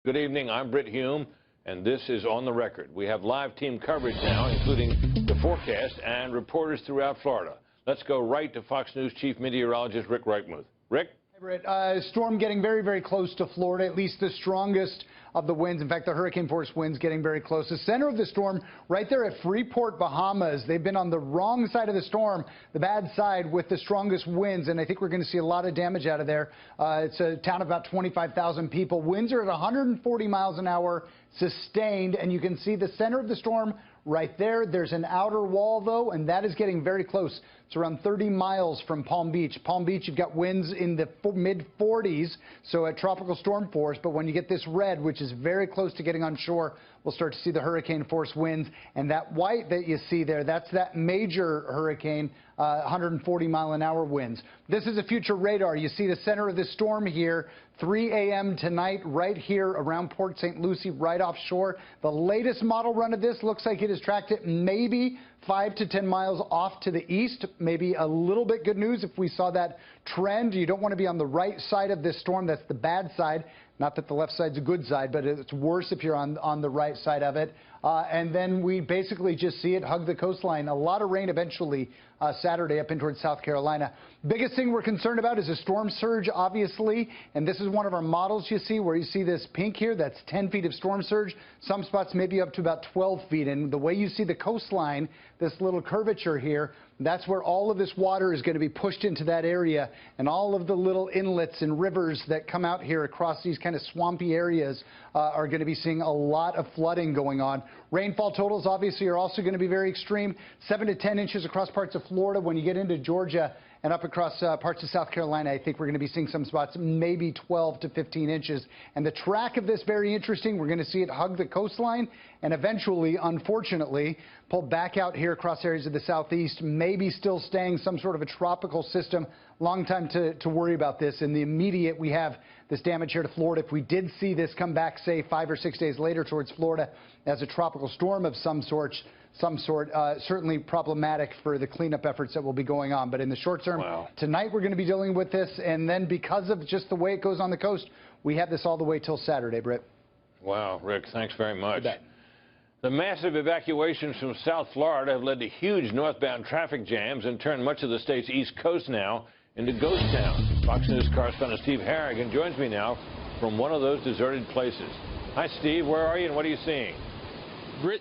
Good evening, I'm Britt Hume, and this is On the Record. We have live team coverage now, including the forecast and reporters throughout Florida. Let's go right to Fox News Chief Meteorologist Rick Reichmuth. Rick? Hey, Britt. Storm getting very, very close to Florida, at least the strongest of the winds. In fact, the hurricane force winds getting very close. The center of the storm right there at Freeport, Bahamas. They've been on the wrong side of the storm, the bad side, with the strongest winds, and I think we're going to see a lot of damage out of there. It's a town of about 25,000 people. Winds are at 140 miles an hour sustained, and you can see the center of the storm right there. There's an outer wall, though, and that is getting very close. It's around 30 miles from Palm Beach. Palm Beach, you've got winds in the mid-40s, so at tropical storm force. But when you get this red, which is very close to getting on shore, we'll start to see the hurricane force winds. And that white that you see there, that's that major hurricane, 140 mile an hour winds. This is a future radar. You see the center of the storm here, 3 a.m. tonight, right here around Port St. Lucie, right offshore. The latest model run of this looks like it has tracked it maybe 5 to 10 miles off to the east. Maybe a little bit good news if we saw that trend. You don't want to be on the right side of this storm. That's the bad side. Not that the left side's a good side, but it's worse if you're on the right side of it. And then we basically just see it hug the coastline. A lot of rain eventually Saturday up in towards South Carolina. Biggest thing we're concerned about is a storm surge, obviously. And this is one of our models you see where you see this pink here. That's 10 feet of storm surge. Some spots maybe up to about 12 feet. And the way you see the coastline, this little curvature here, that's where all of this water is going to be pushed into that area. And all of the little inlets and rivers that come out here across these kind of swampy areas are going to be seeing a lot of flooding going on. Rainfall totals obviously are also going to be very extreme. 7 to 10 inches across parts of Florida. When you get into Georgia and up across parts of South Carolina, I think we're going to be seeing some spots maybe 12 to 15 inches. And the track of this, very interesting. We're going to see it hug the coastline and eventually, unfortunately, pull back out here across areas of the southeast, maybe still staying some sort of a tropical system. Long time to worry about this. In the immediate, we have this damage here to Florida. If we did see this come back, say, 5 or 6 days later towards Florida as a tropical storm of some sort, certainly problematic for the cleanup efforts that will be going on. But in the short term, tonight we're going to be dealing with this. And then because of just the way it goes on the coast, we have this all the way till Saturday, Britt. Wow, Rick, thanks very much. The massive evacuations from South Florida have led to huge northbound traffic jams and turned much of the state's east coast now into ghost towns. Fox News correspondent Steve Harrigan joins me now from one of those deserted places. Hi, Steve. Where are you and what are you seeing? Britt,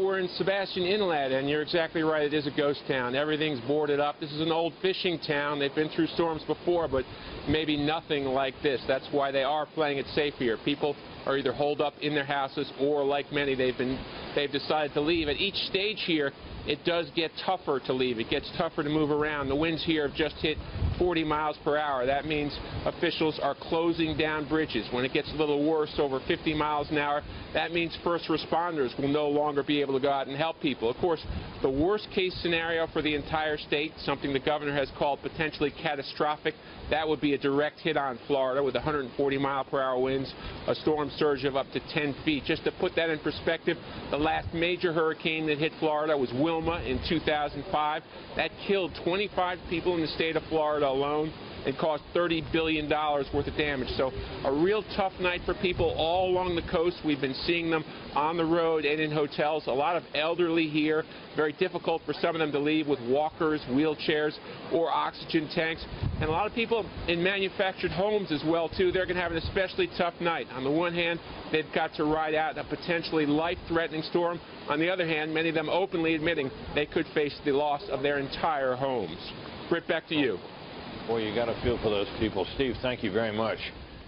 we're in Sebastian Inlet, and you're exactly right. It is a ghost town. Everything's boarded up. This is an old fishing town. They've been through storms before, but maybe nothing like this. That's why they are playing it safe here. People are either holed up in their houses or, like many, they've decided to leave. At each stage here, it does get tougher to leave. It gets tougher to move around. The winds here have just hit 40 miles per hour. That means officials are closing down bridges. When it gets a little worse, over 50 miles an hour, that means first responders will no longer be able to go out and help people. Of course, the worst case scenario for the entire state, something the governor has called potentially catastrophic, that would be a direct hit on Florida with 140 mile per hour winds, a storm surge of up to 10 feet. Just to put that in perspective, the last major hurricane that hit Florida was Wilma in 2005. That killed 25 people in the state of Florida alone and caused $30 billion worth of damage. So a real tough night for people all along the coast. We've been seeing them on the road and in hotels. A lot of elderly here. Very difficult for some of them to leave with walkers, wheelchairs, or oxygen tanks. And a lot of people in manufactured homes as well, too. They're going to have an especially tough night. On the one hand, they've got to ride out a potentially life-threatening storm. On the other hand, many of them openly admitting they could face the loss of their entire homes. Britt, back to you. Boy, you got to feel for those people. Steve, thank you very much.